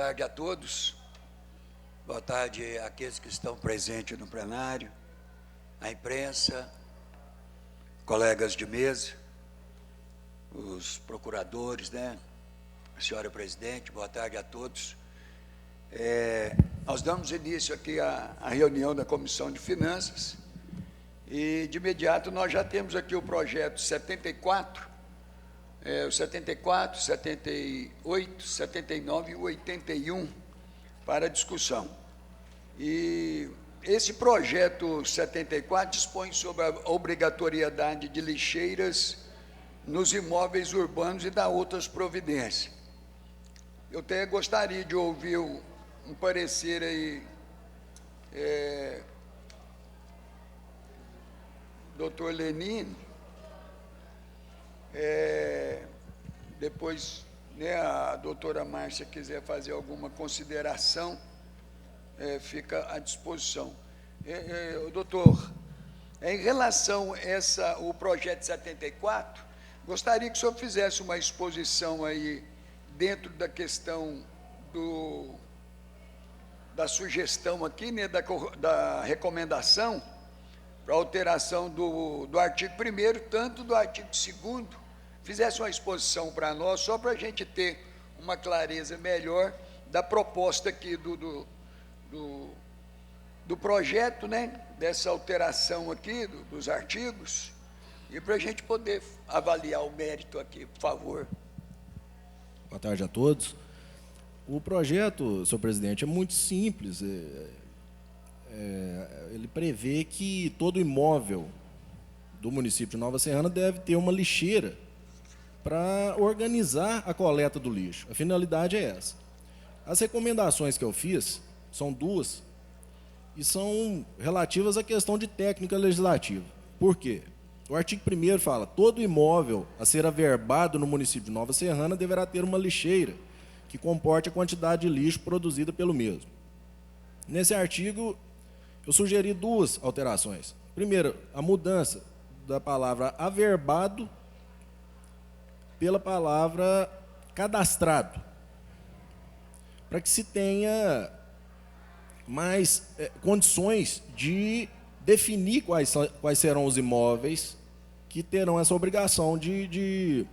tarde a todos. Boa tarde àqueles que estão presentes no plenário, à imprensa, colegas de mesa, os procuradores, né? A senhora presidente, boa tarde a todos. Nós damos início aqui à reunião da Comissão de Finanças e, de imediato, nós já temos aqui o projeto 74, o 74, 78, 79 e o 81 para discussão. E esse projeto 74 dispõe sobre a obrigatoriedade de lixeiras nos imóveis urbanos e dá outras providências. Eu até gostaria de ouvir um parecer aí, doutor Lenine, depois, né, a doutora Márcia quiser fazer alguma consideração, fica à disposição. Doutor, em relação a o projeto 74, gostaria que o senhor fizesse uma exposição aí dentro da questão da sugestão aqui, né, da recomendação para alteração do artigo 1º, tanto do artigo 2º, fizesse uma exposição para nós, só para a gente ter uma clareza melhor da proposta aqui do projeto, né, dessa alteração aqui dos artigos, e para a gente poder avaliar o mérito aqui, por favor. Boa tarde a todos. O projeto, senhor presidente, é muito simples. Ele prevê que todo imóvel do município de Nova Serrana deve ter uma lixeira para organizar a coleta do lixo. A finalidade é essa. As recomendações que eu fiz são duas e são relativas à questão de técnica legislativa. Por quê? O artigo 1º fala: todo imóvel a ser averbado no município de Nova Serrana deverá ter uma lixeira que comporte a quantidade de lixo produzida pelo mesmo. Nesse artigo, eu sugeri duas alterações. Primeiro, a mudança da palavra averbado pela palavra cadastrado, para que se tenha mais condições de definir quais serão os imóveis que terão essa obrigação de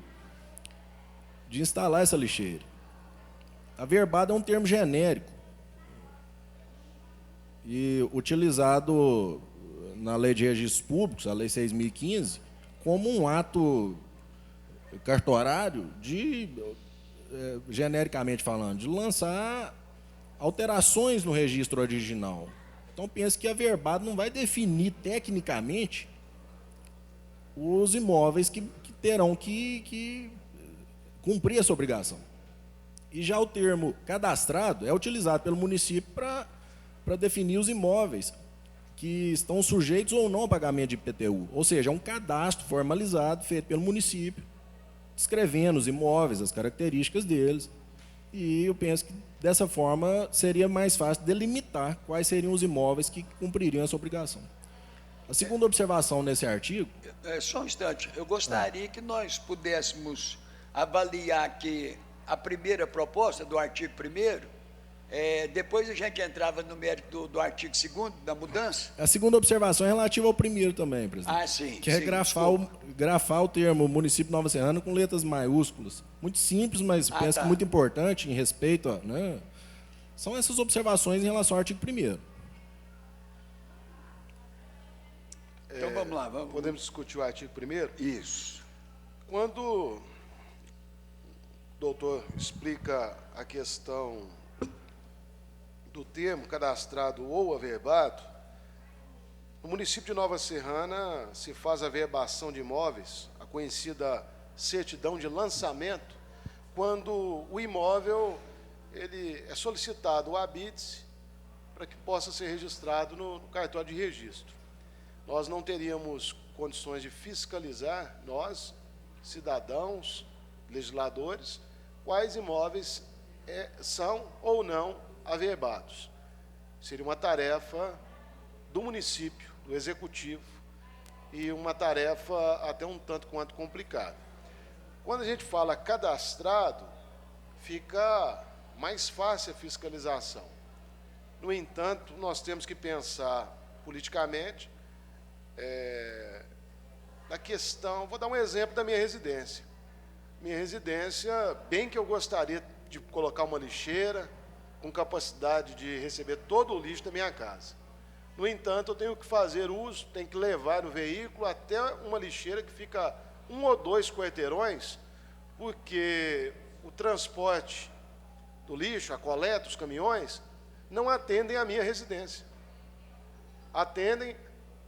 instalar essa lixeira. Averbado é um termo genérico e utilizado na Lei de Registros Públicos, a Lei 6.015, como um ato cartorário genericamente falando, de lançar alterações no registro original. Então, penso que averbado não vai definir tecnicamente os imóveis que terão que cumprir essa obrigação. E já o termo cadastrado é utilizado pelo município para definir os imóveis que estão sujeitos ou não ao pagamento de IPTU. Ou seja, é um cadastro formalizado feito pelo município, descrevendo os imóveis, as características deles. E eu penso que, dessa forma, seria mais fácil delimitar quais seriam os imóveis que cumpririam essa obrigação. A segunda observação nesse artigo... Só um instante. Eu gostaria que nós pudéssemos avaliar aqui a primeira proposta do artigo 1º, depois a gente entrava no mérito do artigo 2º, da mudança. A segunda observação é relativa ao primeiro também, presidente. Ah, sim. Que é sim, grafar o termo município de Nova Serrana com letras maiúsculas. Muito simples, mas penso que muito importante em respeito a... Né? São essas observações em relação ao artigo 1º. Então vamos lá. Podemos discutir o artigo 1º? Isso. Quando o doutor explica a questão do termo cadastrado ou averbado, no município de Nova Serrana se faz a averbação de imóveis, a conhecida certidão de lançamento, quando o imóvel ele é solicitado o habite para que possa ser registrado no cartório de registro. Nós não teríamos condições de fiscalizar, nós, cidadãos, legisladores, quais imóveis são ou não averbados. Seria uma tarefa do município, do executivo, e uma tarefa até um tanto quanto complicada. Quando a gente fala cadastrado, fica mais fácil a fiscalização. No entanto, nós temos que pensar politicamente na questão. Vou dar um exemplo da minha residência. Minha residência, bem que eu gostaria de colocar uma lixeira com capacidade de receber todo o lixo da minha casa. No entanto, eu tenho que fazer uso, tenho que levar no veículo até uma lixeira que fica 1 ou 2 quarteirões, porque o transporte do lixo, a coleta, os caminhões, não atendem a minha residência. Atendem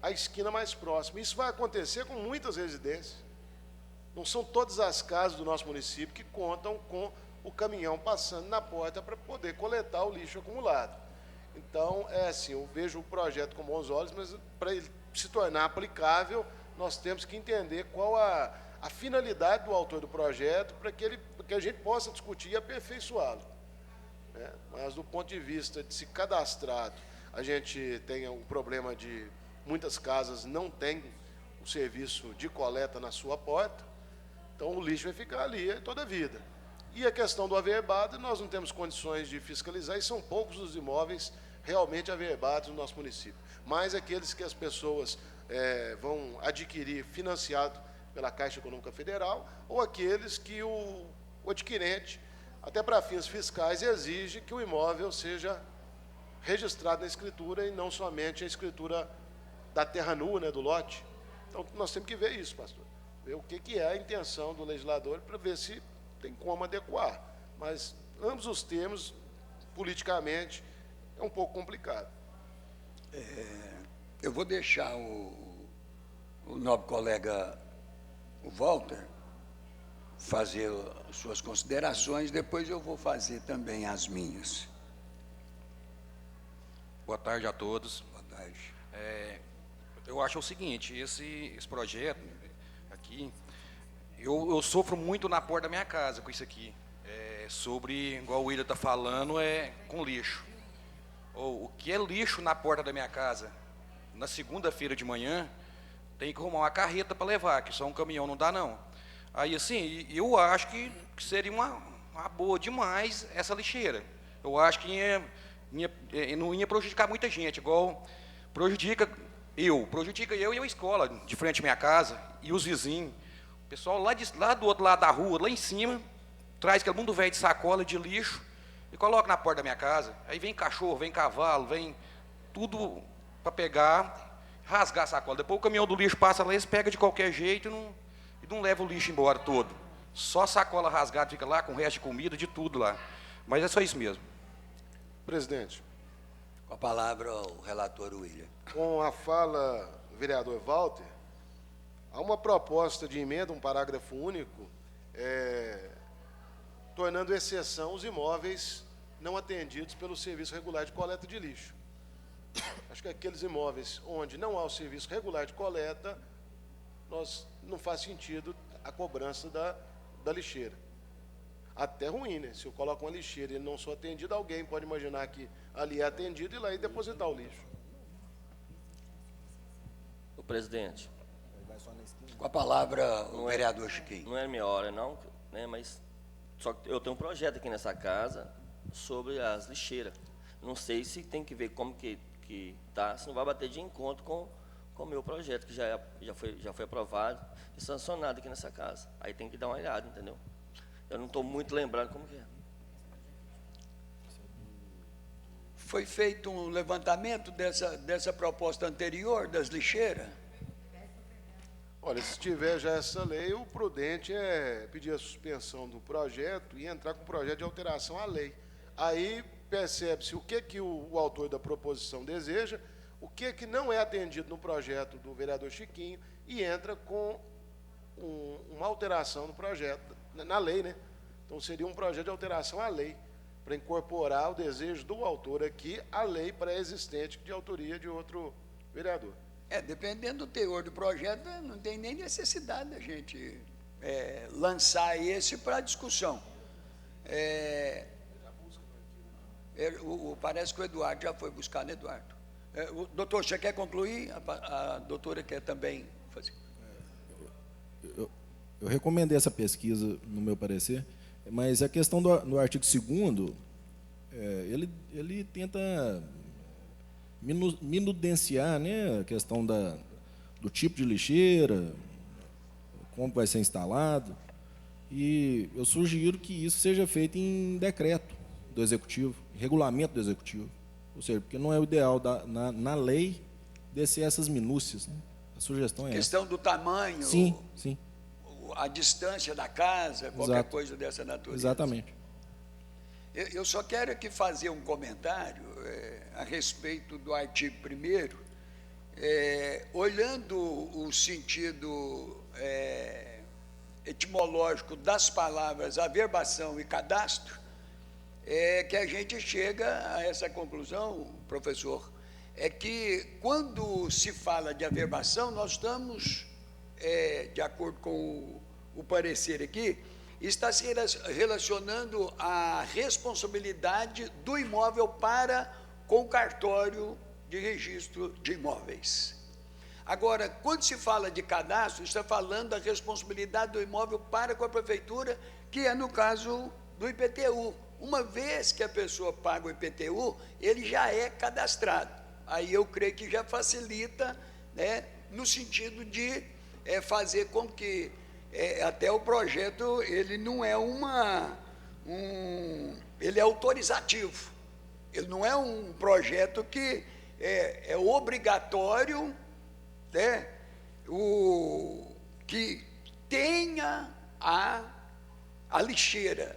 a esquina mais próxima. Isso vai acontecer com muitas residências. Não são todas as casas do nosso município que contam com o caminhão passando na porta para poder coletar o lixo acumulado. Então, assim, eu vejo o projeto com bons olhos, mas para ele se tornar aplicável, nós temos que entender qual a finalidade do autor do projeto para que a gente possa discutir e aperfeiçoá-lo. Mas, do ponto de vista de se cadastrado, a gente tem um problema de muitas casas não têm o serviço de coleta na sua porta, então o lixo vai ficar ali toda a vida. E a questão do averbado, nós não temos condições de fiscalizar, e são poucos os imóveis realmente averbados no nosso município. Mas aqueles que as pessoas vão adquirir financiado pela Caixa Econômica Federal, ou aqueles que o adquirente, até para fins fiscais, exige que o imóvel seja registrado na escritura e não somente a escritura da terra nua, do lote. Então, nós temos que ver isso, pastor. Ver o que é a intenção do legislador para ver se tem como adequar. Mas ambos os termos, politicamente, é um pouco complicado. Eu vou deixar o nobre colega, o Walter, fazer as suas considerações, depois eu vou fazer também as minhas. Boa tarde a todos. Boa tarde. Eu acho o seguinte, esse projeto aqui, eu sofro muito na porta da minha casa com isso aqui. Sobre, igual o William está falando, com lixo. O que é lixo na porta da minha casa? Na segunda-feira de manhã, tem que arrumar uma carreta para levar, que só um caminhão não dá, não. Aí, assim, eu acho que seria uma boa demais essa lixeira. Eu acho que não ia prejudicar muita gente, igual prejudica eu e a escola, de frente à minha casa, e os vizinhos. O pessoal lá do outro lado da rua, lá em cima, traz aquele mundo velho de sacola de lixo e coloca na porta da minha casa. Aí vem cachorro, vem cavalo, vem tudo para pegar, rasgar a sacola. Depois o caminhão do lixo passa lá, eles pegam de qualquer jeito e não leva o lixo embora todo. Só a sacola rasgada fica lá, com o resto de comida, de tudo lá. Mas é só isso mesmo. Presidente. Com a palavra, o relator William. Com a fala do vereador Walter, há uma proposta de emenda, um parágrafo único, tornando exceção os imóveis não atendidos pelo serviço regular de coleta de lixo. Acho que aqueles imóveis onde não há o serviço regular de coleta, não faz sentido a cobrança da lixeira. Até ruim, né? Se eu coloco uma lixeira e ele não sou atendido, alguém pode imaginar que ali é atendido e ir lá e depositar o lixo. O presidente. Com a palavra, o vereador Chiquinho. Não é minha hora, não, né? Mas só que eu tenho um projeto aqui nessa casa sobre as lixeiras. Não sei se tem que ver como que tá, se não vai bater de encontro com o meu projeto, que já foi aprovado e sancionado aqui nessa casa. Aí tem que dar uma olhada, entendeu? Eu não estou muito lembrando como que é. Foi feito um levantamento dessa proposta anterior, das lixeiras? Olha, se tiver já essa lei, o prudente é pedir a suspensão do projeto e entrar com o projeto de alteração à lei. Aí percebe-se o que o autor da proposição deseja, o que não é atendido no projeto do vereador Chiquinho, e entra com uma alteração no projeto, na lei, né? Então seria um projeto de alteração à lei, para incorporar o desejo do autor aqui à lei pré-existente de autoria de outro vereador. Dependendo do teor do projeto, não tem nem necessidade da gente lançar esse para discussão. Parece que o Eduardo já foi buscar, né, Eduardo? Doutor, você quer concluir? A doutora quer também fazer. Eu recomendei essa pesquisa, no meu parecer, mas a questão do artigo 2º, ele tenta minudenciar, né, a questão do tipo de lixeira, como vai ser instalado, e eu sugiro que isso seja feito em decreto do Executivo, em regulamento do Executivo, ou seja, porque não é o ideal na lei descer essas minúcias, né? A sugestão é essa. Questão do tamanho, Sim, sim, a distância da casa, qualquer Exato. coisa dessa natureza. Exatamente. Eu só quero aqui fazer um comentário a respeito do artigo 1º, olhando o sentido etimológico das palavras averbação e cadastro, que a gente chega a essa conclusão, professor, é que quando se fala de averbação, nós estamos, de acordo com o parecer aqui, está se relacionando a responsabilidade do imóvel para com o cartório de registro de imóveis. Agora, quando se fala de cadastro, está falando da responsabilidade do imóvel para com a prefeitura, que é no caso do IPTU. Uma vez que a pessoa paga o IPTU, ele já é cadastrado. Aí eu creio que já facilita, né, no sentido de fazer com que até o projeto, ele não é ele é autorizativo. Ele não é um projeto que é obrigatório, né, que tenha a lixeira,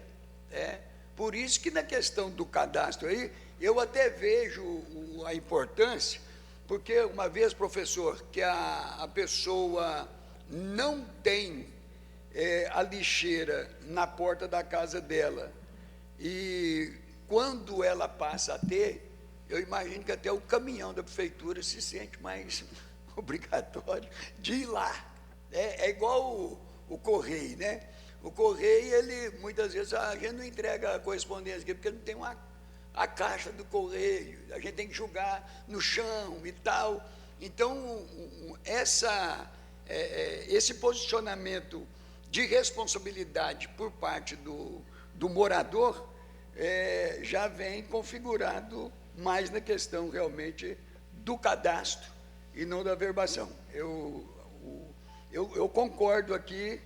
né? Por isso que na questão do cadastro aí, eu até vejo a importância, porque uma vez, professor, que a pessoa não tem a lixeira na porta da casa dela, e quando ela passa a ter, eu imagino que até o caminhão da prefeitura se sente mais obrigatório de ir lá. É igual o correio, né? O correio, ele, muitas vezes, a gente não entrega a correspondência aqui, porque não tem a caixa do correio, a gente tem que jogar no chão e tal. Então, esse posicionamento de responsabilidade por parte do morador já vem configurado mais na questão, realmente, do cadastro e não da averbação. Eu concordo aqui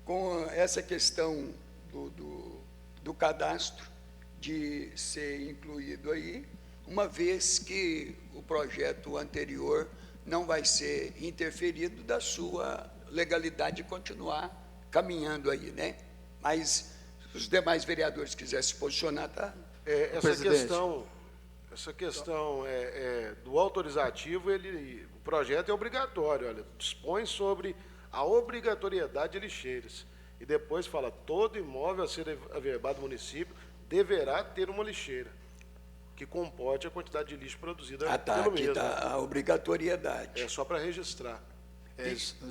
com essa questão do cadastro de ser incluído aí, uma vez que o projeto anterior não vai ser interferido da sua legalidade de continuar caminhando aí, né? Mas se os demais vereadores quiserem se posicionar, tá? Essa questão do autorizativo, o projeto é obrigatório, olha, dispõe sobre a obrigatoriedade de lixeiras. E depois fala, todo imóvel a ser averbado no município deverá ter uma lixeira, que comporte a quantidade de lixo produzida pelo Aqui mesmo. está a obrigatoriedade. É só para registrar.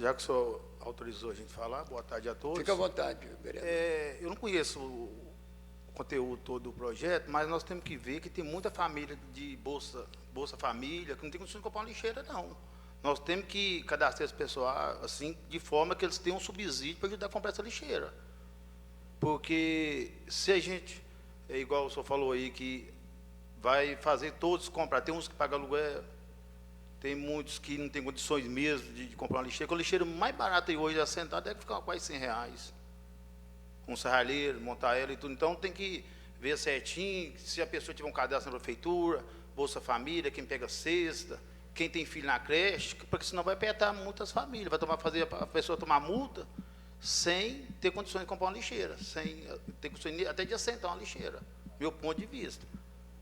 Já que o senhor autorizou a gente falar, boa tarde a todos. Fica à vontade, vereador. Eu não conheço o conteúdo todo do projeto, mas nós temos que ver que tem muita família de Bolsa Família que não tem condições de comprar uma lixeira, não. Nós temos que cadastrar esse pessoal assim, de forma que eles tenham um subsídio para ajudar a comprar essa lixeira. Porque se a gente, igual o senhor falou aí, que vai fazer todos comprar, tem uns que pagam aluguel, tem muitos que não têm condições mesmo de comprar uma lixeira, que a lixeira mais barata hoje assentada deve ficar quase R$100. Um serralheiro, montar ela e tudo. Então tem que ver certinho, se a pessoa tiver um cadastro na prefeitura, Bolsa Família, quem pega cesta, quem tem filho na creche, porque senão vai apertar muitas famílias, vai fazer a pessoa tomar multa sem ter condições de comprar uma lixeira, sem ter condições até de assentar uma lixeira, meu ponto de vista.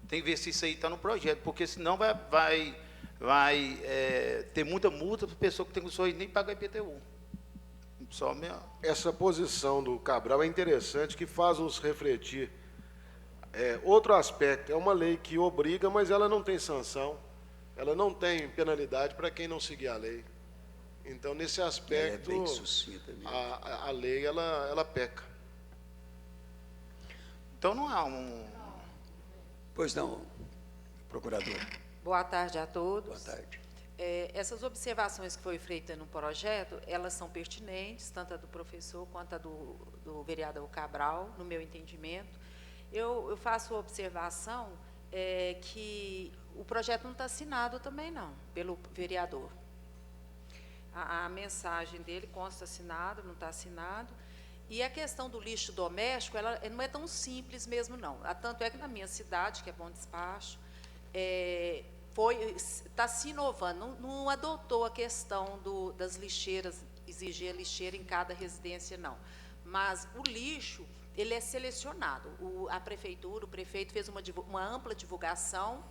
Tem que ver se isso aí está no projeto, porque senão vai ter muita multa para a pessoa que tem condições nem pagar IPTU. Só minha... Essa posição do Cabral é interessante, que faz nos refletir. Outro aspecto, é uma lei que obriga, mas ela não tem sanção, ela não tem penalidade para quem não seguir a lei. Então, nesse aspecto, bem sucinta mesmo. a lei ela peca. Então não há um... Pois não, procurador. Boa tarde a todos. Boa tarde. Essas observações que foi feita no projeto, elas são pertinentes, tanto a do professor quanto a do vereador Cabral, no meu entendimento. Eu faço observação que o projeto não está assinado também, não, pelo vereador. A mensagem dele consta assinado, não está assinado. E a questão do lixo doméstico, ela não é tão simples mesmo, não. Tanto é que na minha cidade, que é Bom Despacho, está se inovando, não adotou a questão das lixeiras, exigir a lixeira em cada residência, não. Mas o lixo, ele é selecionado. A prefeitura, o prefeito fez uma ampla divulgação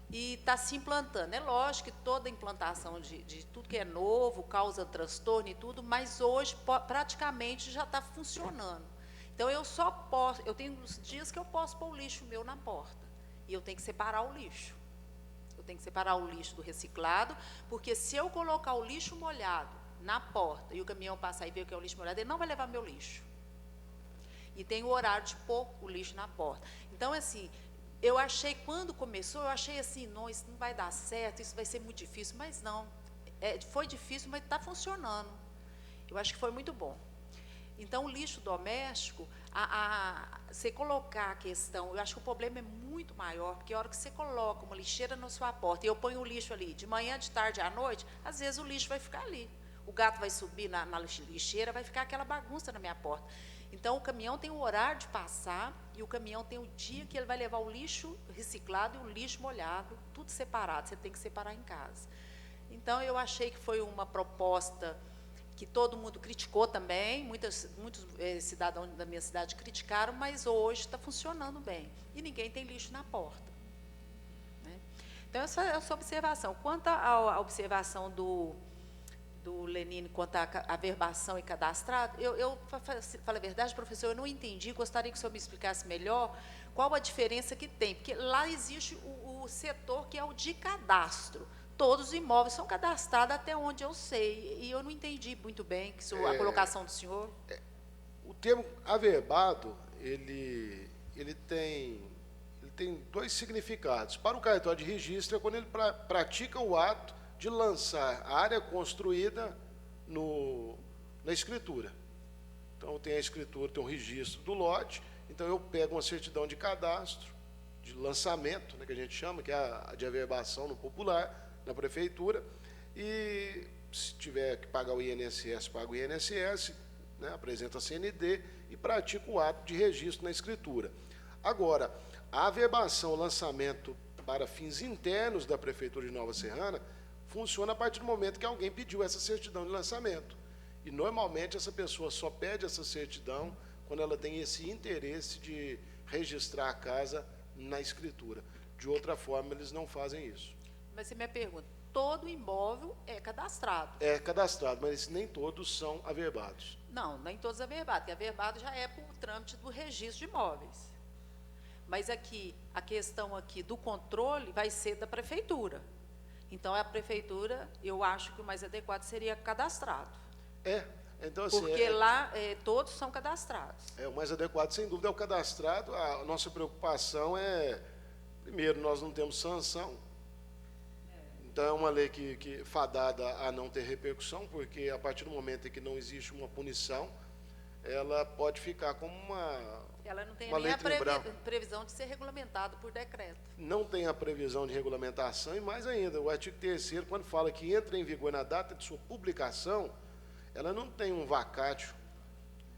e está se implantando. É lógico que toda implantação de tudo que é novo causa transtorno e tudo, mas hoje praticamente já está funcionando. Então, eu tenho uns dias que eu posso pôr o lixo meu na porta, e eu tenho que separar o lixo. Eu tenho que separar o lixo do reciclado, porque se eu colocar o lixo molhado na porta e o caminhão passar e ver que é o lixo molhado, ele não vai levar meu lixo. E tem o horário de pôr o lixo na porta. Então, assim, eu achei, quando começou, eu achei assim, não, isso não vai dar certo, isso vai ser muito difícil, mas não. Foi difícil, mas está funcionando. Eu acho que foi muito bom. Então, o lixo doméstico, você colocar a questão, eu acho que o problema é muito maior, porque a hora que você coloca uma lixeira na sua porta, e eu ponho o lixo ali, de manhã, de tarde, à noite, às vezes o lixo vai ficar ali. O gato vai subir na lixeira, vai ficar aquela bagunça na minha porta. Então, o caminhão tem o horário de passar, e o caminhão tem o dia que ele vai levar o lixo reciclado e o lixo molhado, tudo separado, você tem que separar em casa. Então, eu achei que foi uma proposta que todo mundo criticou também, muitos cidadãos da minha cidade criticaram, mas hoje está funcionando bem. E ninguém tem lixo na porta, né? Então, essa é a sua observação. Quanto à observação do Lenine, quanto à verbação e cadastrado, eu falo a verdade, professor, eu não entendi, gostaria que o senhor me explicasse melhor qual a diferença que tem, porque lá existe o setor que é o de cadastro. Todos os imóveis são cadastrados até onde eu sei, e eu não entendi muito bem a colocação do senhor. O termo averbado, ele tem dois significados. Para o cartório de registro, é quando ele pratica o ato de lançar a área construída na escritura. Então, tem a escritura, tem o registro do lote, então eu pego uma certidão de cadastro, de lançamento, né, que a gente chama, que é a de averbação no popular, na prefeitura, e se tiver que pagar o INSS, paga o INSS, né, apresenta a CND e pratica o ato de registro na escritura. Agora, a averbação, o lançamento para fins internos da Prefeitura de Nova Serrana, funciona a partir do momento que alguém pediu essa certidão de lançamento. E, normalmente, essa pessoa só pede essa certidão quando ela tem esse interesse de registrar a casa na escritura. De outra forma, eles não fazem isso. Mas você me pergunta, todo imóvel é cadastrado? É cadastrado, mas nem todos são averbados. Não, nem todos averbados, porque averbado já é por trâmite do registro de imóveis. Mas aqui, a questão aqui do controle vai ser da prefeitura. Então, a prefeitura, eu acho que o mais adequado seria cadastrado. Então, assim, porque lá todos são cadastrados. O mais adequado, sem dúvida, é o cadastrado. A nossa preocupação primeiro, nós não temos sanção. Então, é uma lei que fadada a não ter repercussão, porque a partir do momento em que não existe uma punição, ela pode ficar como ela não tem uma nem a previsão de ser regulamentado por decreto. Não tem a previsão de regulamentação, e mais ainda, o artigo 3º, quando fala que entra em vigor na data de sua publicação, ela não tem um vacátio,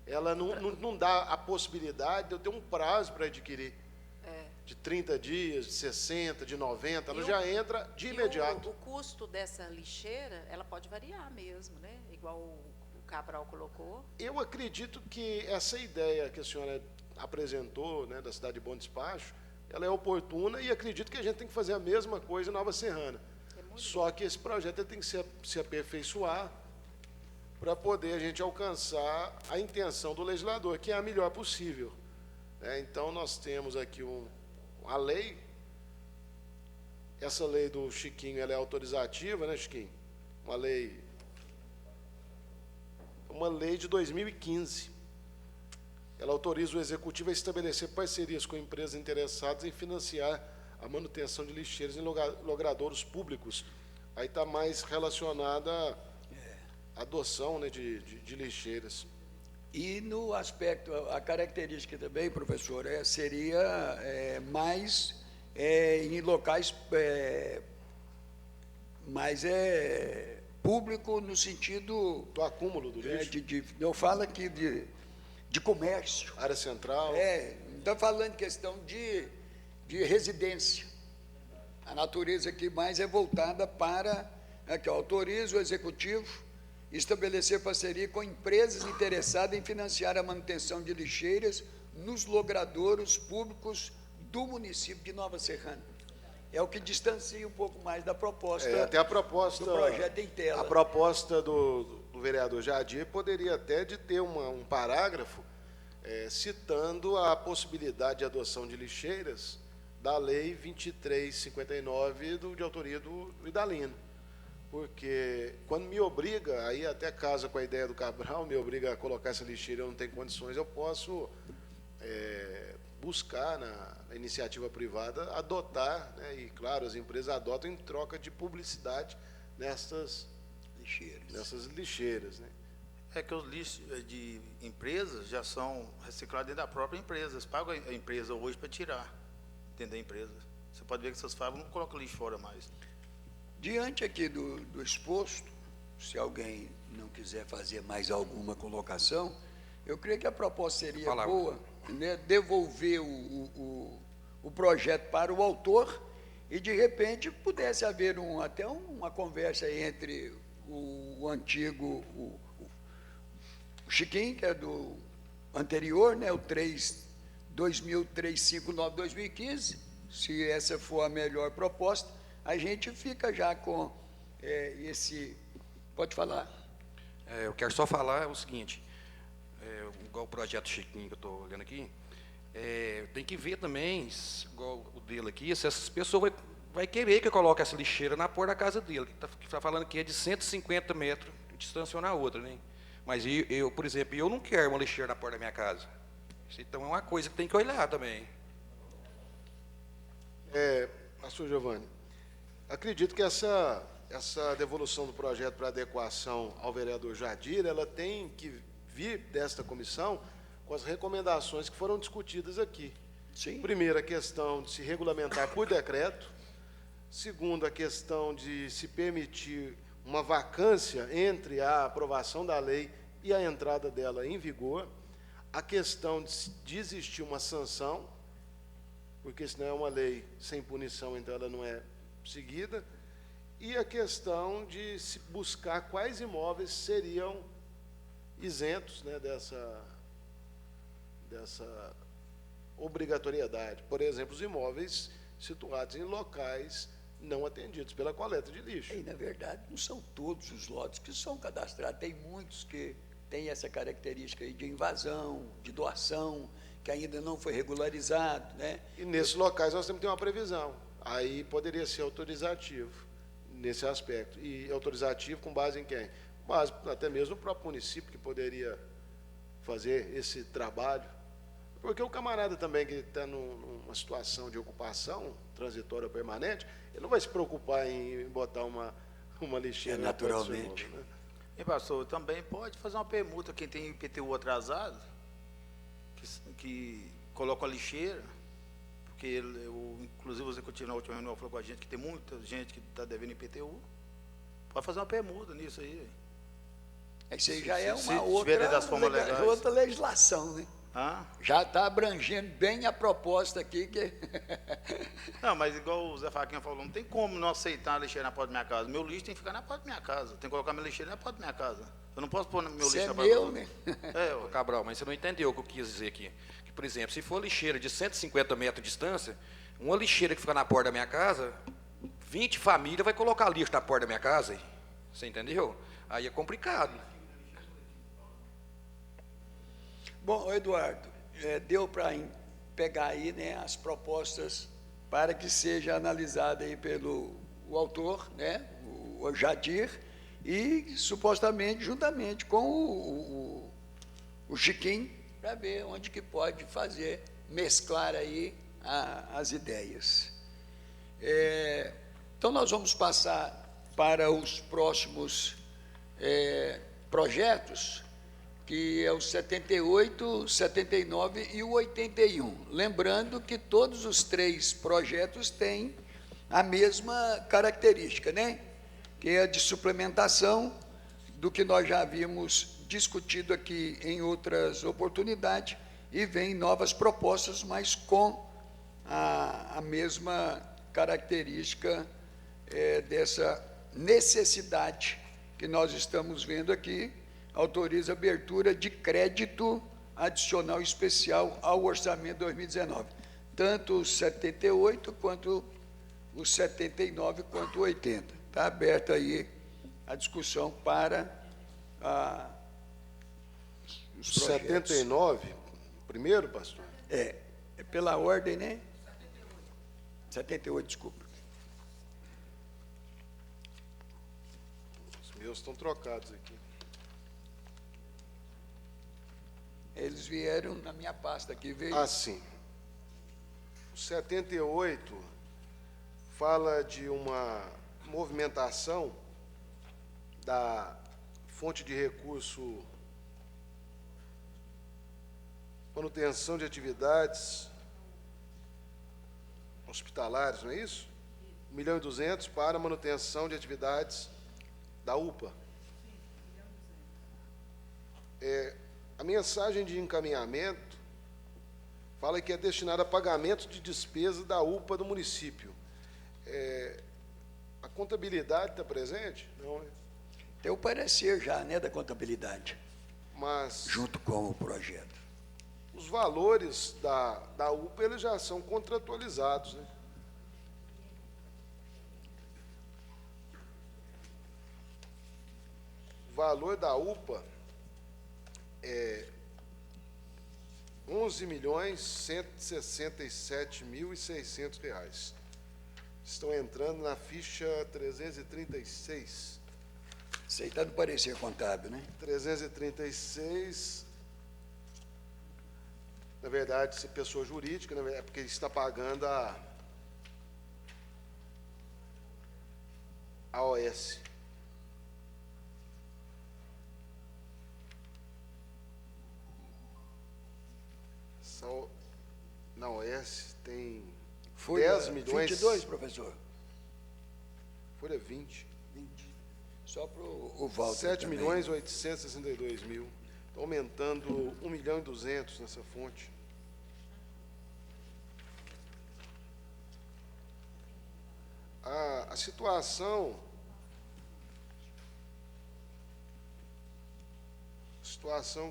ela não dá a possibilidade de eu ter um prazo para adquirir. De 30 dias, de 60, de 90, ela já entra de imediato. O custo dessa lixeira, ela pode variar mesmo, né? Igual o Cabral colocou. Eu acredito que essa ideia que a senhora apresentou, né, da cidade de Bom Despacho, ela é oportuna, e acredito que a gente tem que fazer a mesma coisa em Nova Serrana. Só que esse projeto tem que se aperfeiçoar para poder a gente alcançar a intenção do legislador, que é a melhor possível. Então, nós temos aqui a lei. Essa lei do Chiquinho, ela é autorizativa, né, Chiquinho? Uma lei de 2015. Ela autoriza o executivo a estabelecer parcerias com empresas interessadas em financiar a manutenção de lixeiras em logradouros públicos. Aí está mais relacionada à adoção, né, de lixeiras. E no aspecto, a característica também, professor, seria mais em locais mais público no sentido Do acúmulo do lixo, eu falo aqui de comércio. área central. Não está falando de questão de residência. A natureza aqui mais é voltada para, aqui, autoriza o executivo estabelecer parceria com empresas interessadas em financiar a manutenção de lixeiras nos logradouros públicos do município de Nova Serrana. É o que distancia um pouco mais da proposta, Até a proposta do projeto em tela. A proposta do vereador Jadir poderia até de ter um parágrafo citando a possibilidade de adoção de lixeiras da Lei 2359 de autoria do Idalino. Porque quando me obriga, aí até casa com a ideia do Cabral, me obriga a colocar essa lixeira, eu não tenho condições, eu posso buscar na iniciativa privada adotar, né, e claro, as empresas adotam em troca de publicidade nessas lixeiras. Né? É que os lixos de empresas já são reciclados dentro da própria empresa. Eles pagam a empresa hoje para tirar dentro da empresa. Você pode ver que essas fábricas não colocam lixo fora mais. Diante aqui do exposto, se alguém não quiser fazer mais alguma colocação, eu creio que a proposta seria boa, né, devolver o projeto para o autor e, de repente, pudesse haver até uma conversa entre o antigo, o Chiquinho, que é do anterior, né, o 3.359/2015, se essa for a melhor proposta, a gente fica já com esse... Pode falar. Eu quero só falar o seguinte, igual o projeto Chiquinho que eu estou olhando aqui, tem que ver também, igual o dele aqui, se essas pessoas vai querer que eu coloque essa lixeira na porta da casa dele, que está falando que é de 150 metros de distância uma na outra, né? Mas eu, por exemplo, eu não quero uma lixeira na porta da minha casa. Então é uma coisa que tem que olhar também. Pastor Giovanni, acredito que essa devolução do projeto para adequação ao vereador Jadir, ela tem que vir desta comissão com as recomendações que foram discutidas aqui. Sim. Primeiro, a questão de se regulamentar por decreto. Segundo, a questão de se permitir uma vacância entre a aprovação da lei e a entrada dela em vigor. A questão de existir uma sanção, porque senão é uma lei sem punição, então ela não é seguida. E a questão de se buscar quais imóveis seriam isentos, né, dessa obrigatoriedade. Por exemplo, os imóveis situados em locais não atendidos pela coleta de lixo. E, na verdade, não são todos os lotes que são cadastrados, tem muitos que têm essa característica aí de invasão, de doação, que ainda não foi regularizado, né? E nesses locais nós temos que ter uma previsão. Aí poderia ser autorizativo nesse aspecto. E autorizativo com base em quem? Com base até mesmo no próprio município, que poderia fazer esse trabalho. Porque o camarada também que está numa situação de ocupação transitória permanente, ele não vai se preocupar em botar uma lixeira. Naturalmente. Né? E, pastor, também pode fazer uma permuta quem tem IPTU atrasado, que coloca a lixeira, porque inclusive o executivo na última reunião falou com a gente que tem muita gente que está devendo IPTU. Pode fazer uma permuta nisso aí. Isso aí já é se uma tiver dentro das formas legais. outra legislação, né? Ah? Já está abrangendo bem a proposta aqui. Não, mas igual o Zé Faquinha falou, não tem como não aceitar a lixeira na porta da minha casa. Meu lixo tem que ficar na porta da minha casa. Tem que colocar minha lixeira na porta da minha casa. Eu não posso pôr meu lixo na porta da minha casa. Ô, Cabral, mas você não entendeu o que eu quis dizer aqui. Que, por exemplo, se for lixeira de 150 metros de distância, uma lixeira que fica na porta da minha casa, 20 famílias vai colocar lixo na porta da minha casa. Aí. Você entendeu? Aí é complicado. Bom, Eduardo, deu para pegar aí, né, as propostas para que seja analisada aí pelo autor, né, o Jadir, e supostamente juntamente com o Chiquinho, para ver onde que pode fazer, mesclar aí as ideias. Então, nós vamos passar para os próximos projetos. que é o 78, 79 e o 81. Lembrando que todos os 3 projetos têm a mesma característica, né? Que é a de suplementação do que nós já havíamos discutido aqui em outras oportunidades, e vem novas propostas, mas com a mesma característica dessa necessidade que nós estamos vendo aqui. Autoriza a abertura de crédito adicional especial ao orçamento 2019, tanto o 78 quanto o 79 quanto o 80. Está aberta aí a discussão para os projetos. 79, primeiro, pastor? É pela ordem, né? 78, desculpa. Os meus estão trocados aqui. Eles vieram na minha pasta aqui, veio. Ah, sim. O 78 fala de uma movimentação da fonte de recurso, manutenção de atividades hospitalares, não é isso? 1.200.000 para manutenção de atividades da UPA. A mensagem de encaminhamento fala que é destinada a pagamento de despesa da UPA do município. A contabilidade está presente? Não é? Tem o parecer já, né, da contabilidade, Mas junto com o projeto. os valores da UPA eles já são contratualizados, né? O valor da UPA é R$ 11.167.600. Estão entrando na ficha 336. Aceitando o parecer contábil, né? 336, na verdade, se pessoa jurídica, é porque está pagando a OS. Na OS tem Folha 10 milhões. 22, professor? Folha 20. 20. Só para o Walter 7.862.000. Está aumentando 1.200.000 nessa fonte. A situação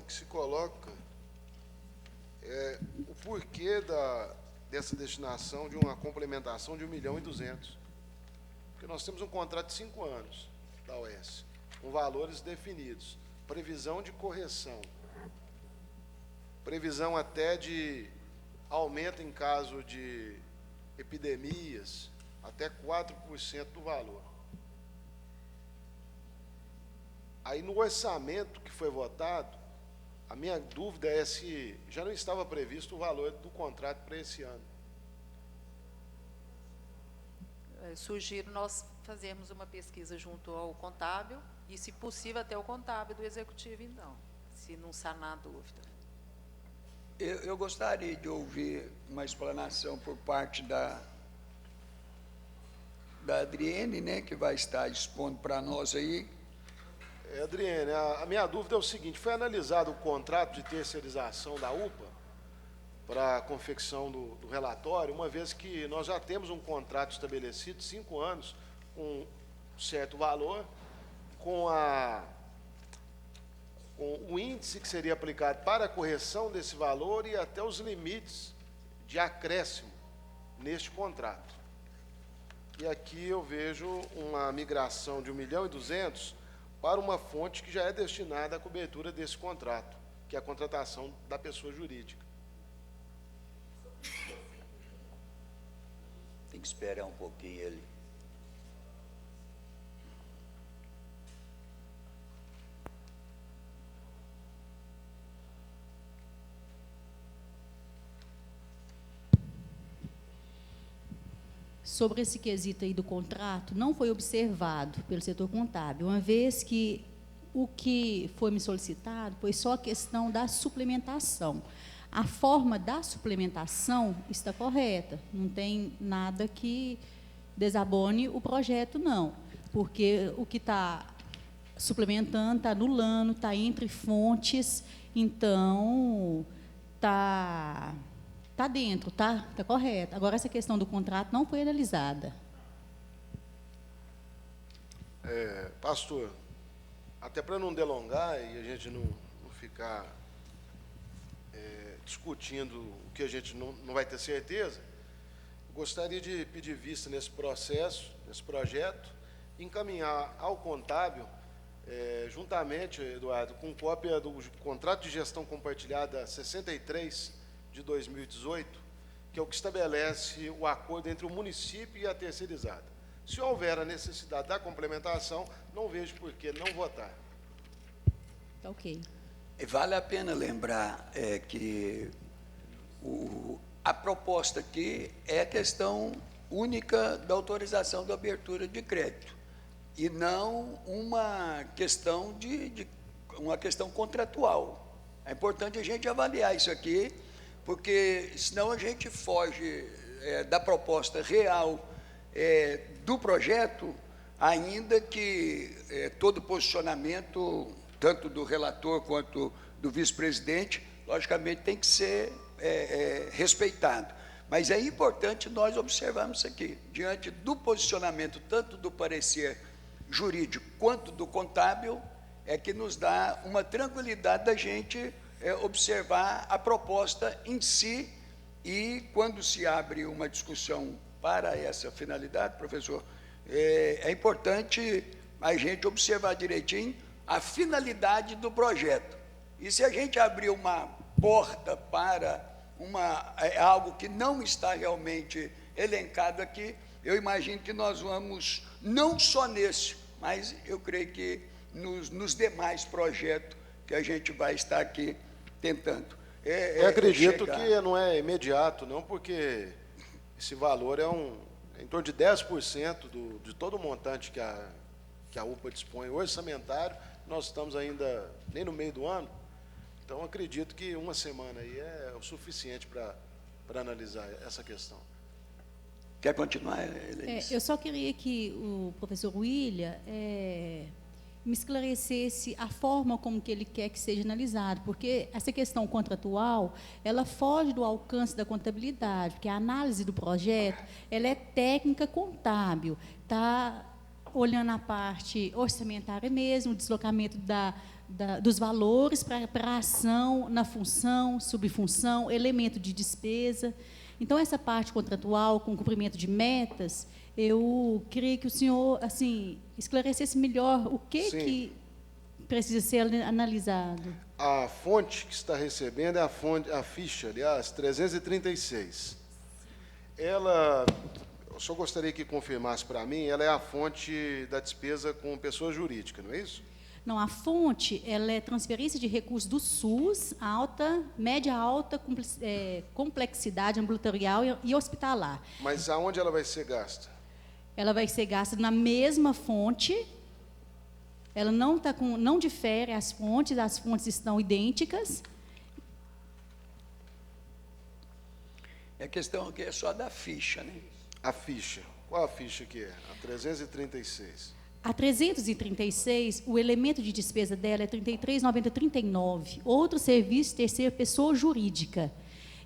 que se coloca é o porquê dessa destinação de uma complementação de 1.200.000. Porque nós temos um contrato de 5 anos da OS, com valores definidos, previsão de correção, previsão até de aumento em caso de epidemias, até 4% do valor. Aí no orçamento que foi votado, a minha dúvida é se já não estava previsto o valor do contrato para esse ano. Sugiro nós fazermos uma pesquisa junto ao contábil e, se possível, até o contábil do executivo, então, se não sanar a dúvida. Eu gostaria de ouvir uma explanação por parte da Adriene, né, que vai estar expondo para nós aí. Adriene, a minha dúvida é o seguinte: foi analisado o contrato de terceirização da UPA para a confecção do relatório, uma vez que nós já temos um contrato estabelecido de 5 anos, com um certo valor, com o índice que seria aplicado para a correção desse valor e até os limites de acréscimo neste contrato. E aqui eu vejo uma migração de 1.200.000 para uma fonte que já é destinada à cobertura desse contrato, que é a contratação da pessoa jurídica. Tem que esperar um pouquinho ali. Sobre esse quesito aí do contrato, não foi observado pelo setor contábil, uma vez que o que foi me solicitado foi só a questão da suplementação. A forma da suplementação está correta, não tem nada que desabone o projeto, não, porque o que está suplementando, está anulando, está entre fontes, então está dentro, está correto. Agora, essa questão do contrato não foi analisada. Pastor, até para não delongar e a gente não ficar discutindo o que a gente não vai ter certeza, gostaria de pedir vista nesse processo, nesse projeto, encaminhar ao contábil, juntamente, Eduardo, com cópia do contrato de gestão compartilhada 63 de 2018, que é o que estabelece o acordo entre o município e a terceirizada. Se houver a necessidade da complementação, não vejo por que não votar. Tá ok. E vale a pena lembrar que a proposta aqui é a questão única da autorização da abertura de crédito, e não uma questão uma questão contratual. É importante a gente avaliar isso aqui, porque senão a gente foge da proposta real do projeto, ainda que todo posicionamento, tanto do relator quanto do vice-presidente, logicamente tem que ser respeitado. Mas é importante nós observarmos isso aqui, diante do posicionamento tanto do parecer jurídico quanto do contábil, é que nos dá uma tranquilidade da gente observar a proposta em si, e quando se abre uma discussão para essa finalidade, professor, é importante a gente observar direitinho a finalidade do projeto. E se a gente abrir uma porta para algo que não está realmente elencado aqui, eu imagino que nós vamos, não só nesse, mas eu creio que nos demais projetos que a gente vai estar aqui tentando. Eu acredito que não é imediato, não, porque esse valor é em torno de 10% de todo o montante que a UPA dispõe orçamentário. Nós estamos ainda nem no meio do ano, então acredito que uma semana aí é o suficiente para analisar essa questão. Quer continuar, Helenice? Eu só queria que o professor William me esclarecesse a forma como que ele quer que seja analisado, porque essa questão contratual, ela foge do alcance da contabilidade, porque a análise do projeto, ela é técnica contábil, está olhando a parte orçamentária mesmo, o deslocamento dos valores para a ação, na função, subfunção, elemento de despesa. Então, essa parte contratual, com cumprimento de metas, eu queria que o senhor, assim, esclarecesse melhor o que precisa ser analisado. A fonte que está recebendo é a ficha, aliás, 336. Ela, eu só gostaria que confirmasse para mim, ela é a fonte da despesa com pessoa jurídica, não é isso? Não, a fonte, ela é transferência de recursos do SUS, média alta complexidade ambulatorial e hospitalar. Mas aonde ela vai ser gasta? Ela vai ser gasta na mesma fonte, ela não difere as fontes estão idênticas. A questão aqui é só da ficha, né? A ficha. Qual a ficha que é? A 336. A 336, o elemento de despesa dela é 33.9039, outro serviço, terceira pessoa jurídica.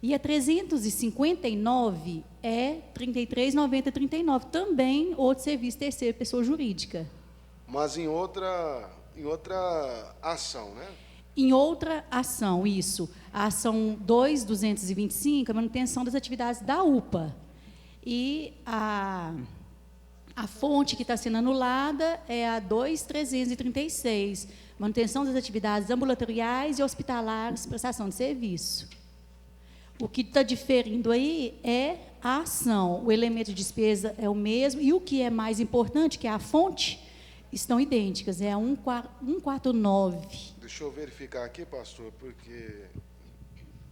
E a 359 é 33.9039, também outro serviço, terceira pessoa jurídica. Mas em outra ação, né? Em outra ação, isso. A ação 2.225, a manutenção das atividades da UPA. E a fonte que está sendo anulada é a 2.336, manutenção das atividades ambulatoriais e hospitalares, prestação de serviço. O que está diferindo aí é a ação, o elemento de despesa é o mesmo, e o que é mais importante, que é a fonte, estão idênticas, é a 149. Deixa eu verificar aqui, pastor, porque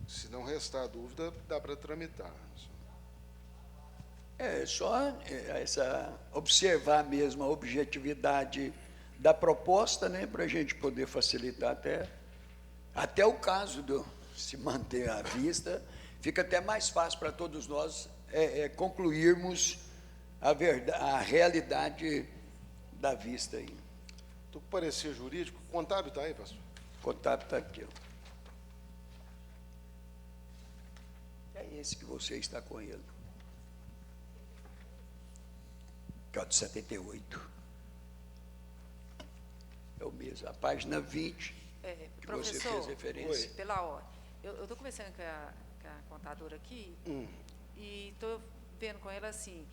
se não restar dúvida, dá para tramitar. Só observar mesmo a objetividade da proposta, né, para a gente poder facilitar até o caso de se manter à vista, fica até mais fácil para todos nós concluirmos a realidade da vista aí. Do parecer jurídico, o contábil está aí, pastor? O contábil está aqui. Ó. É esse que você está com ele. Que é o de 78. É o mesmo. A página 20, que você fez referência. Pela hora. Eu estou conversando com a contadora aqui e estou vendo com ela assim,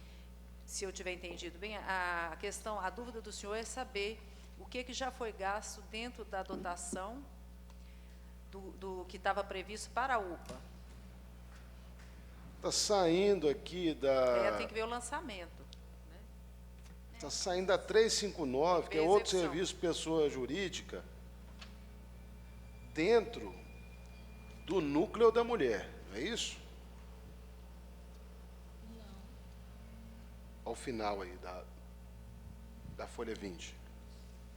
se eu tiver entendido bem, a dúvida do senhor é saber o que já foi gasto dentro da dotação do que estava previsto para a UPA. Está saindo aqui da... Tem que ver o lançamento. Está saindo da 359, que é outro serviço pessoa jurídica, dentro do núcleo da mulher, não é isso? Não. Ao final aí da folha 20.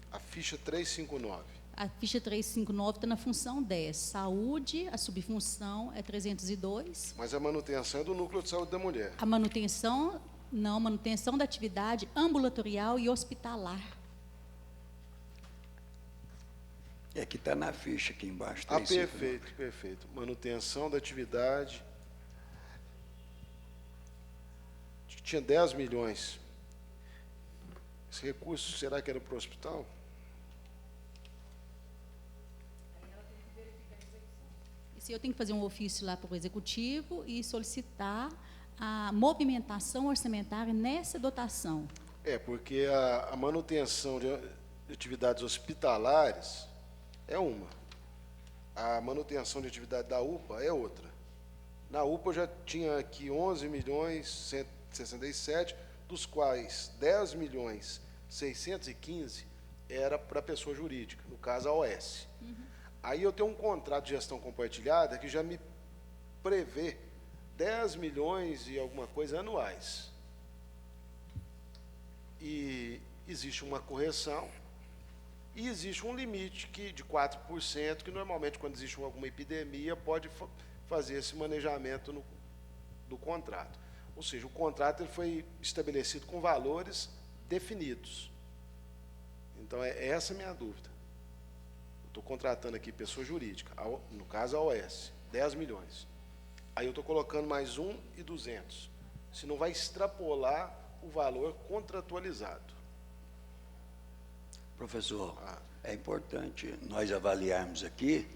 A ficha 359. A ficha 359 está na função 10. Saúde, a subfunção é 302. Mas a manutenção é do núcleo de saúde da mulher. A manutenção, não, manutenção da atividade ambulatorial e hospitalar. É que está na ficha aqui embaixo. Perfeito, perfeito. Manutenção da atividade. Acho que tinha 10 milhões. Esse recurso, será que era para o hospital? Esse eu tenho que fazer um ofício lá para o executivo e solicitar a movimentação orçamentária nessa dotação. Porque a manutenção de atividades hospitalares é uma. A manutenção de atividade da UPA é outra. Na UPA eu já tinha aqui 11 milhões 167, dos quais 10 milhões 615 era para pessoa jurídica, no caso a OS. Aí eu tenho um contrato de gestão compartilhada que já me prevê 10 milhões e alguma coisa anuais. E existe uma correção e existe um limite de 4%, que normalmente, quando existe alguma epidemia, pode fazer esse manejamento do contrato. Ou seja, o contrato ele foi estabelecido com valores definidos. Então, essa a minha dúvida. Estou contratando aqui pessoa jurídica, no caso a OS, 10 milhões. Aí eu estou colocando mais 1.200. Se não vai extrapolar o valor contratualizado. Professor, é importante nós avaliarmos aqui.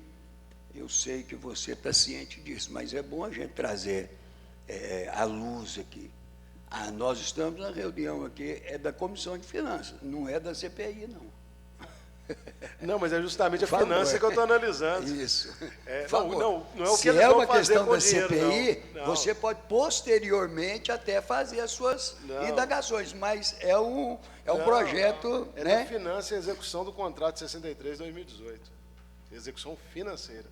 Eu sei que você está ciente disso, mas é bom a gente trazer à luz aqui. Nós estamos na reunião aqui, é da Comissão de Finanças, não é da CPI, não. Não, mas é justamente a finança que eu estou analisando. Isso. Não é o que se eles é vão uma fazer questão com da dinheiro, CPI, não. você pode posteriormente até fazer as suas indagações, mas é um projeto... É né? da finança e execução do contrato 63/2018. Execução financeira.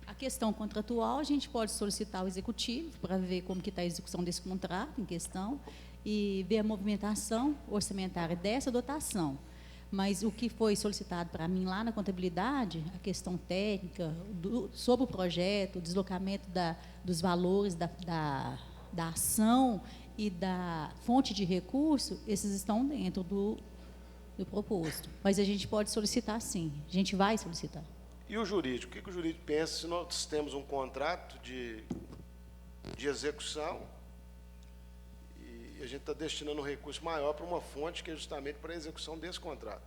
A questão contratual, a gente pode solicitar ao executivo para ver como que está a execução desse contrato em questão e ver a movimentação orçamentária dessa dotação. Mas o que foi solicitado para mim lá na contabilidade, a questão técnica, sobre o projeto, o deslocamento dos valores da ação e da fonte de recurso, esses estão dentro do proposto. Mas a gente pode solicitar sim, a gente vai solicitar. E o jurídico? O que o jurídico pensa se nós temos um contrato de execução e a gente está destinando um recurso maior para uma fonte que é justamente para a execução desse contrato?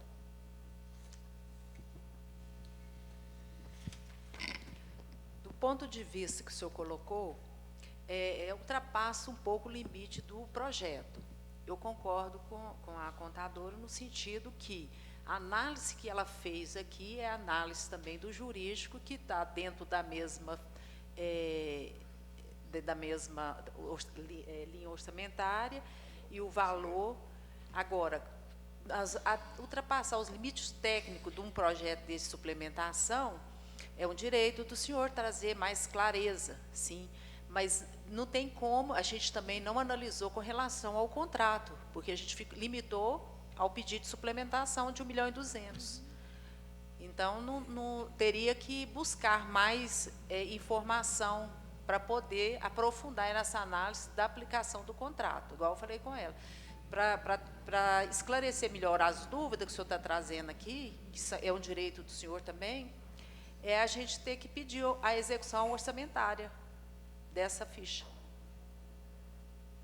Do ponto de vista que o senhor colocou, ultrapassa um pouco o limite do projeto. Eu concordo com a contadora no sentido que a análise que ela fez aqui é a análise também do jurídico, que está dentro da mesma linha orçamentária e o valor. Agora, ultrapassar os limites técnicos de um projeto de suplementação é um direito do senhor trazer mais clareza, sim, Mas não tem como, a gente também não analisou com relação ao contrato, porque a gente limitou ao pedido de suplementação de 1.200.000. Então, teria que buscar mais informação para poder aprofundar nessa análise da aplicação do contrato, igual eu falei com ela. Para esclarecer melhor as dúvidas que o senhor está trazendo aqui, que é um direito do senhor também, é a gente ter que pedir a execução orçamentária dessa ficha,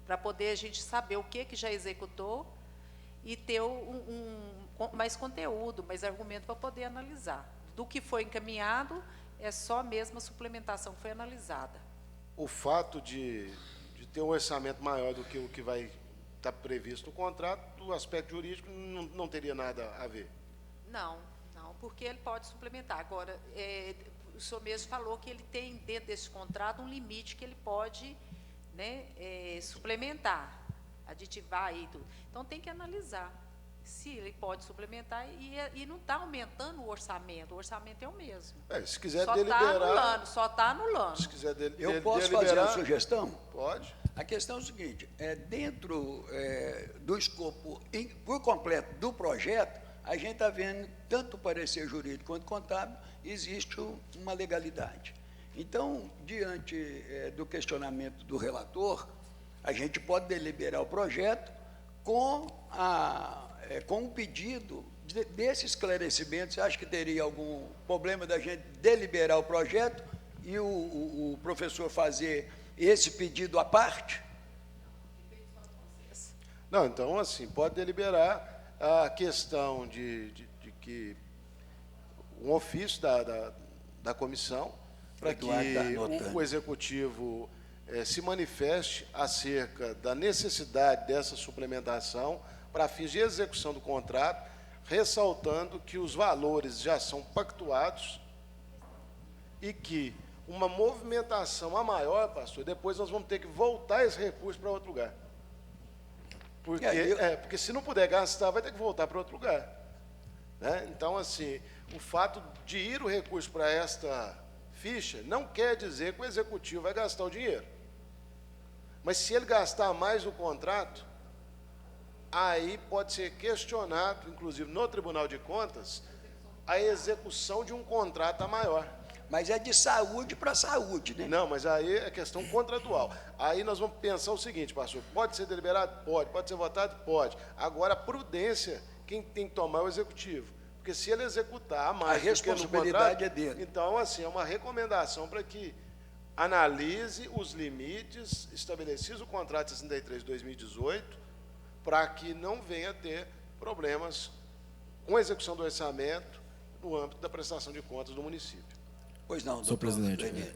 para poder a gente saber o que já executou e ter mais conteúdo, mais argumento para poder analisar. Do que foi encaminhado, é só mesmo a suplementação que foi analisada. O fato de ter um orçamento maior do que o que vai estar previsto no contrato, do aspecto jurídico, não teria nada a ver. Não, porque ele pode suplementar. Agora, o senhor mesmo falou que ele tem, dentro desse contrato, um limite que ele pode, né, suplementar, aditivar e tudo. Então, tem que analisar se ele pode suplementar e não está aumentando o orçamento é o mesmo. Se quiser só deliberar... Só está anulando. Se quiser Eu posso deliberar, fazer uma sugestão? Pode. A questão é o seguinte, dentro do escopo por completo do projeto, a gente está vendo, tanto o parecer jurídico quanto contábil, existe uma legalidade. Então, diante do questionamento do relator, a gente pode deliberar o projeto com um pedido desse esclarecimento. Você acha que teria algum problema da gente deliberar o projeto e o professor fazer esse pedido à parte? Não, então, assim, pode deliberar a questão de que um ofício da comissão para que o executivo se manifeste acerca da necessidade dessa suplementação para fins de execução do contrato, ressaltando que os valores já são pactuados e que uma movimentação a maior, pastor, depois nós vamos ter que voltar esse recurso para outro lugar. Porque se não puder gastar, vai ter que voltar para outro lugar. Né? Então, assim, o fato de ir o recurso para esta ficha não quer dizer que o executivo vai gastar o dinheiro. Mas se ele gastar mais no contrato, aí pode ser questionado, inclusive no Tribunal de Contas, a execução de um contrato a maior. Mas é de saúde para saúde, né? Não, mas aí é questão contratual. Aí nós vamos pensar o seguinte, pastor, pode ser deliberado? Pode. Pode ser votado? Pode. Agora, a prudência, quem tem que tomar é o executivo. Porque se ele executar mais a responsabilidade é dele. Então, assim, é uma recomendação para que analise os limites estabelecidos no contrato 63 de 2018, para que não venha a ter problemas com a execução do orçamento no âmbito da prestação de contas do município. Pois não, Senhor doutor presidente,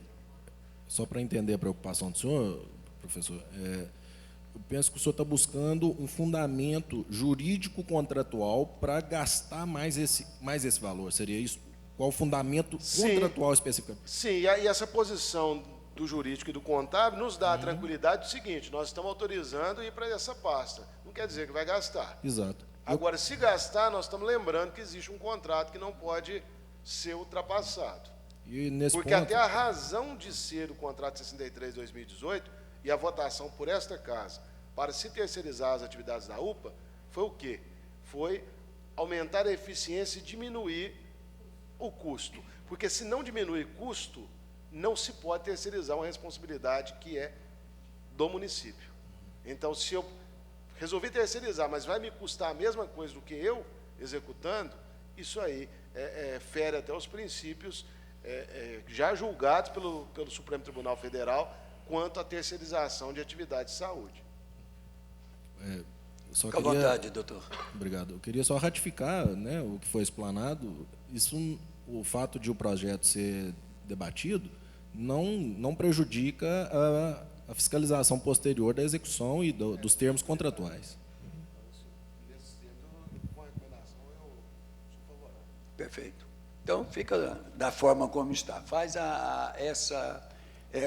só para entender a preocupação do senhor, professor, eu penso que o senhor está buscando um fundamento jurídico contratual para gastar mais esse valor, seria isso? Qual o fundamento contratual específico? Sim, e essa posição do jurídico e do contábil nos dá a tranquilidade do seguinte, nós estamos autorizando ir para essa pasta, não quer dizer que vai gastar. Exato. Agora, se gastar, nós estamos lembrando que existe um contrato que não pode ser ultrapassado. E nesse Porque ponto, até a razão de ser o contrato 63 de 2018 e a votação por esta casa para se terceirizar as atividades da UPA foi o quê? Foi aumentar a eficiência e diminuir o custo. Porque se não diminuir custo, não se pode terceirizar uma responsabilidade que é do município. Então, se eu resolvi terceirizar, mas vai me custar a mesma coisa do que eu executando, isso aí fere até os princípios já julgados pelo Supremo Tribunal Federal quanto à terceirização de atividades de saúde. Fica à vontade, doutor. Obrigado. Eu queria só ratificar, né, o que foi explanado. Isso, o fato de o projeto ser debatido não prejudica a fiscalização posterior da execução e dos termos contratuais. Perfeito. Então, fica da forma como está. Faz essa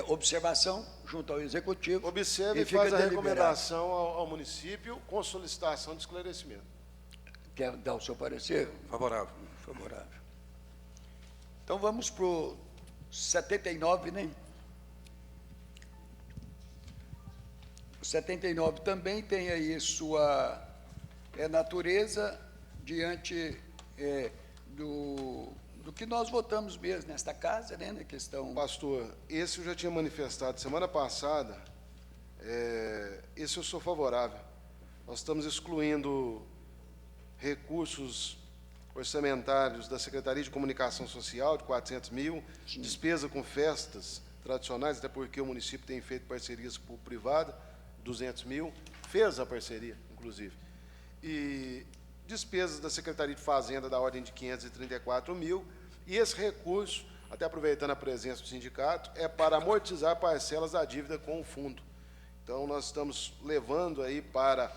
observação junto ao Executivo. Observe e faz a recomendação ao município com solicitação de esclarecimento. Quer dar o seu parecer? Favorável. Favorável. Então, vamos para o 79, né? O 79 também tem aí sua natureza diante do que nós votamos mesmo nesta casa, né, na questão... Pastor, esse eu já tinha manifestado semana passada, esse eu sou favorável. Nós estamos excluindo recursos orçamentários da Secretaria de Comunicação Social, de 400 mil, despesa com festas tradicionais, até porque o município tem feito parcerias público-privada, 200 mil, fez a parceria, inclusive. E despesas da Secretaria de Fazenda da ordem de 534 mil, e esse recurso, até aproveitando a presença do sindicato, é para amortizar parcelas da dívida com o fundo. Então, nós estamos levando aí para,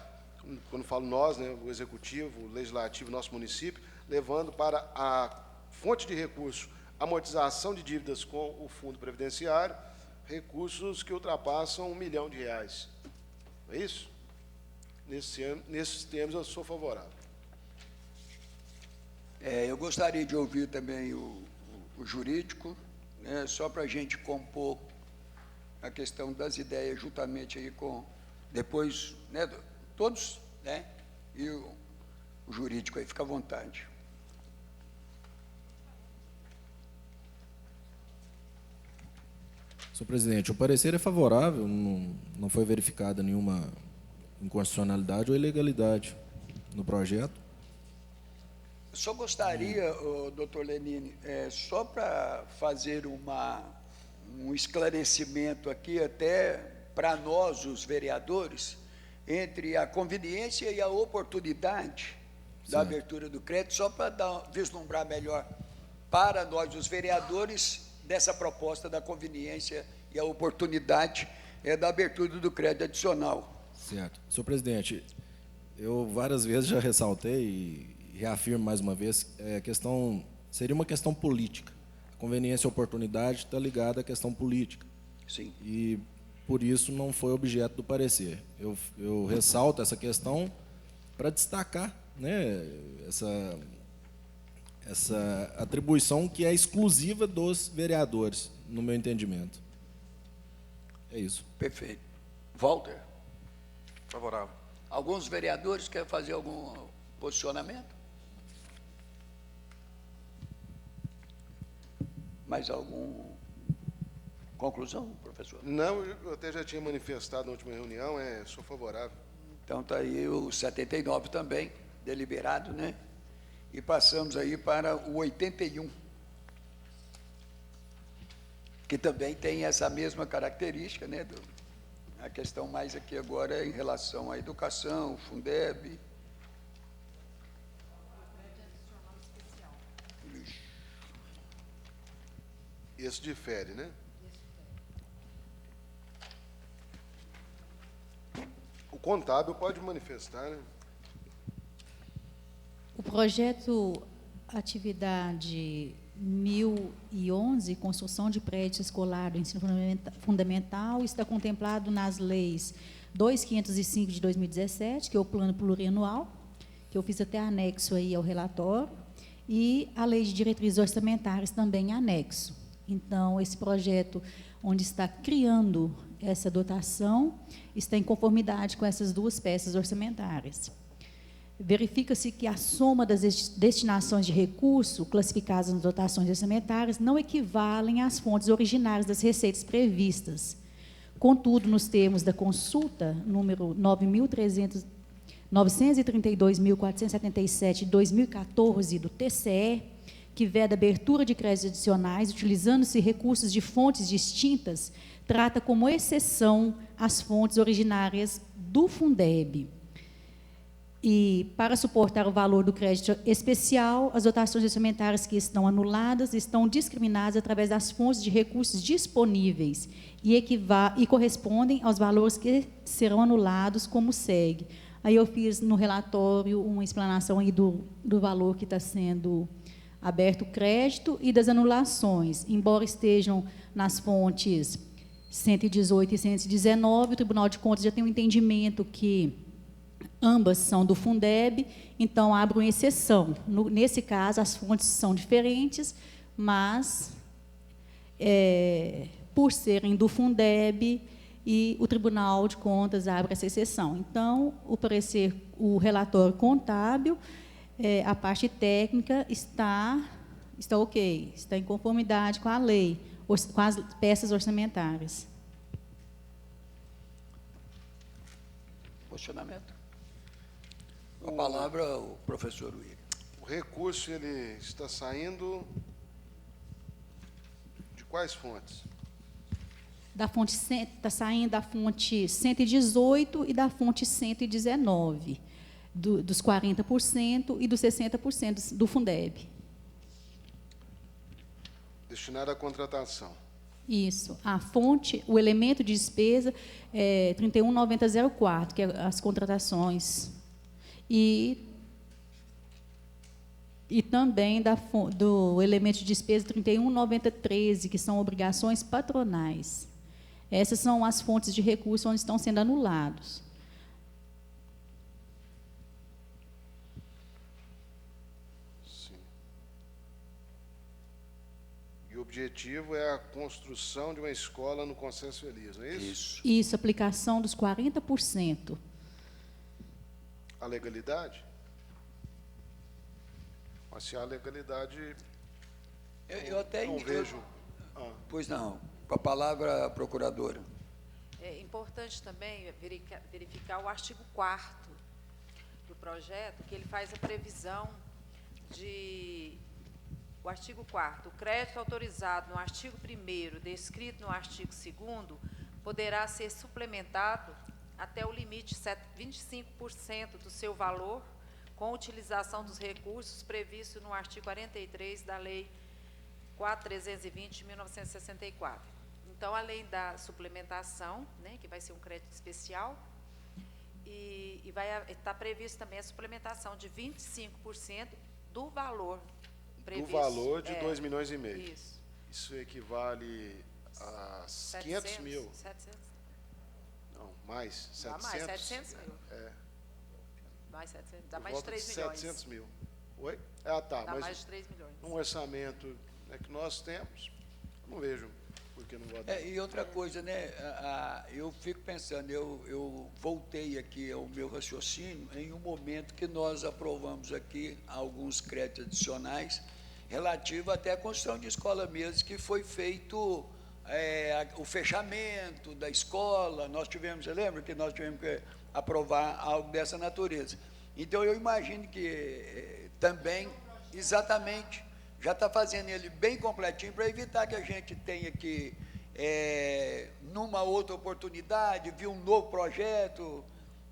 quando falo nós, né, o Executivo, o Legislativo, nosso município, levando para a fonte de recurso, amortização de dívidas com o Fundo Previdenciário, recursos que ultrapassam R$1 milhão. Não é isso? Nesses termos, eu sou favorável. Eu gostaria de ouvir também o jurídico, né, só para a gente compor a questão das ideias juntamente aí com, depois, né, todos, né, e o jurídico aí, fica à vontade. Senhor presidente, o parecer é favorável, não foi verificada nenhuma inconstitucionalidade ou ilegalidade no projeto. Só gostaria, doutor Lenine, só para fazer um esclarecimento aqui, até para nós, os vereadores, entre a conveniência e a oportunidade da abertura do crédito, só para vislumbrar melhor para nós, os vereadores, dessa proposta da conveniência e a oportunidade da abertura do crédito adicional. Certo. Senhor presidente, eu várias vezes já ressaltei e reafirmo mais uma vez, seria uma questão política. A conveniência e oportunidade está ligada à questão política. Sim. E, por isso, não foi objeto do parecer. Eu ressalto essa questão para destacar, né, essa atribuição que é exclusiva dos vereadores, no meu entendimento. É isso. Perfeito. Walter, Favorável. alguns vereadores querem fazer algum posicionamento? Mais alguma conclusão, professor? Não, eu até já tinha manifestado na última reunião, sou favorável. Então está aí o 79 também, deliberado, né? E passamos aí para o 81, que também tem essa mesma característica, né? A questão mais aqui agora é em relação à educação, Fundeb. Esse difere, né? O contábil pode manifestar, né? O projeto atividade 1011, construção de prédio escolar do ensino fundamental, está contemplado nas leis 2505 de 2017, que é o plano plurianual, que eu fiz até anexo aí ao relatório, e a lei de diretrizes orçamentárias também anexo. Então, esse projeto, onde está criando essa dotação, está em conformidade com essas duas peças orçamentárias. Verifica-se que a soma das destinações de recurso classificadas nas dotações orçamentárias não equivalem às fontes originárias das receitas previstas. Contudo, nos termos da consulta número 932.477 de 2014 do TCE, que veda abertura de créditos adicionais, utilizando-se recursos de fontes distintas, trata como exceção as fontes originárias do Fundeb. E, para suportar o valor do crédito especial, as dotações orçamentárias que estão anuladas estão discriminadas através das fontes de recursos disponíveis e correspondem aos valores que serão anulados, como segue. Aí eu fiz no relatório uma explanação aí do valor que está sendo aberto o crédito e das anulações. Embora estejam nas fontes 118 e 119, o Tribunal de Contas já tem um entendimento que ambas são do Fundeb, então abre uma exceção. Nesse caso, as fontes são diferentes, mas, por serem do Fundeb e o Tribunal de Contas abre essa exceção. Então, o relatório contábil, a parte técnica está ok, está em conformidade com a lei, com as peças orçamentárias. Posicionamento. Com a palavra, o professor William. O recurso ele está saindo de quais fontes? Está saindo da fonte 118 e da fonte 119, dos 40% e dos 60% do Fundeb. Destinado à contratação. Isso. A fonte, o elemento de despesa é 31.9004, que é as contratações. E também do elemento de despesa 31.9013, que são obrigações patronais. Essas são as fontes de recurso onde estão sendo anulados. Sim. E o objetivo é a construção de uma escola no Consenso Feliz, não é isso? Isso, aplicação dos 40%. A legalidade? Mas se há legalidade, Eu até não vejo. Pois não. Com a palavra, procuradora. É importante também verificar o artigo 4º do projeto, que ele faz a previsão de... O artigo 4º, o crédito autorizado no artigo 1º, descrito no artigo 2º, poderá ser suplementado até o limite de 25% do seu valor, com utilização dos recursos previstos no artigo 43 da Lei 4.320, de 1964. Então, além da suplementação, né, que vai ser um crédito especial, e vai estar previsto também a suplementação de 25% do valor previsto. Do valor de 2,5 milhões. Isso. Isso equivale a 500 mil. 700. Não, mais. 700. Dá mais, 700 mil. Mais 700, dá mais de 3 milhões. 700 mil. Oi? Tá. Dá Mas mais de 3 milhões. num orçamento que nós temos, não vejo por que não vai dar. E outra coisa, né? Eu fico pensando, eu voltei aqui ao meu raciocínio em um momento que nós aprovamos aqui alguns créditos adicionais relativo até à construção de escola mesmo, que foi feito o fechamento da escola. Nós tivemos, você lembra que nós tivemos que aprovar algo dessa natureza? Então, eu imagino que também, exatamente, já está fazendo ele bem completinho para evitar que a gente tenha que, numa outra oportunidade, vir um novo projeto.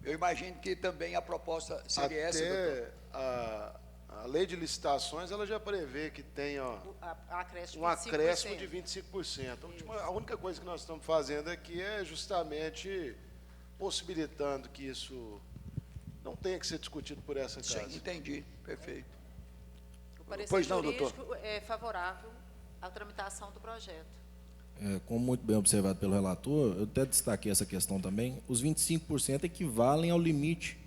Eu imagino que também a proposta seria essa, doutor. A lei de licitações, ela já prevê que tenha um acréscimo de 25%. A única coisa que nós estamos fazendo aqui é justamente possibilitando que isso não tenha que ser discutido por essa casa. Sim, entendi, perfeito. O parecer Pois não, jurídico é favorável à tramitação do projeto. Como muito bem observado pelo relator, eu até destaquei essa questão também, os 25% equivalem ao limite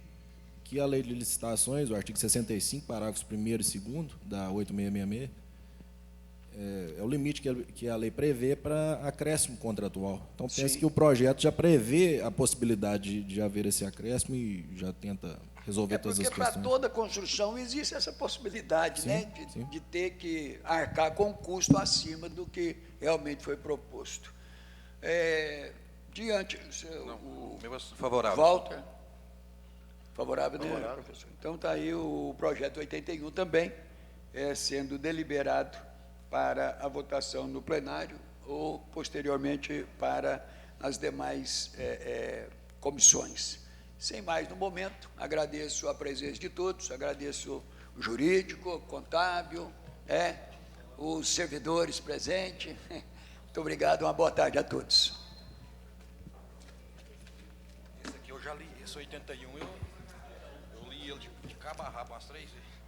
que a lei de licitações, o artigo 65, parágrafos 1º e 2º, da 8666, é o limite que a lei prevê para acréscimo contratual. Então, penso que o projeto já prevê a possibilidade de haver esse acréscimo e já tenta resolver todas as Porque questões. para toda construção existe essa possibilidade, Sim, né, sim. de ter que arcar com um custo acima do que realmente foi proposto. Diante, o Meu é favorável. Walter, favorável, né, professor? Então está aí o projeto 81 também, sendo deliberado para a votação no plenário ou, posteriormente, para as demais comissões. Sem mais no momento, agradeço a presença de todos, agradeço o jurídico, o contábil, os servidores presentes. Muito obrigado, uma boa tarde a todos. Esse aqui eu já li, esse 81 eu li ele de cabo a rabo umas 3 vezes.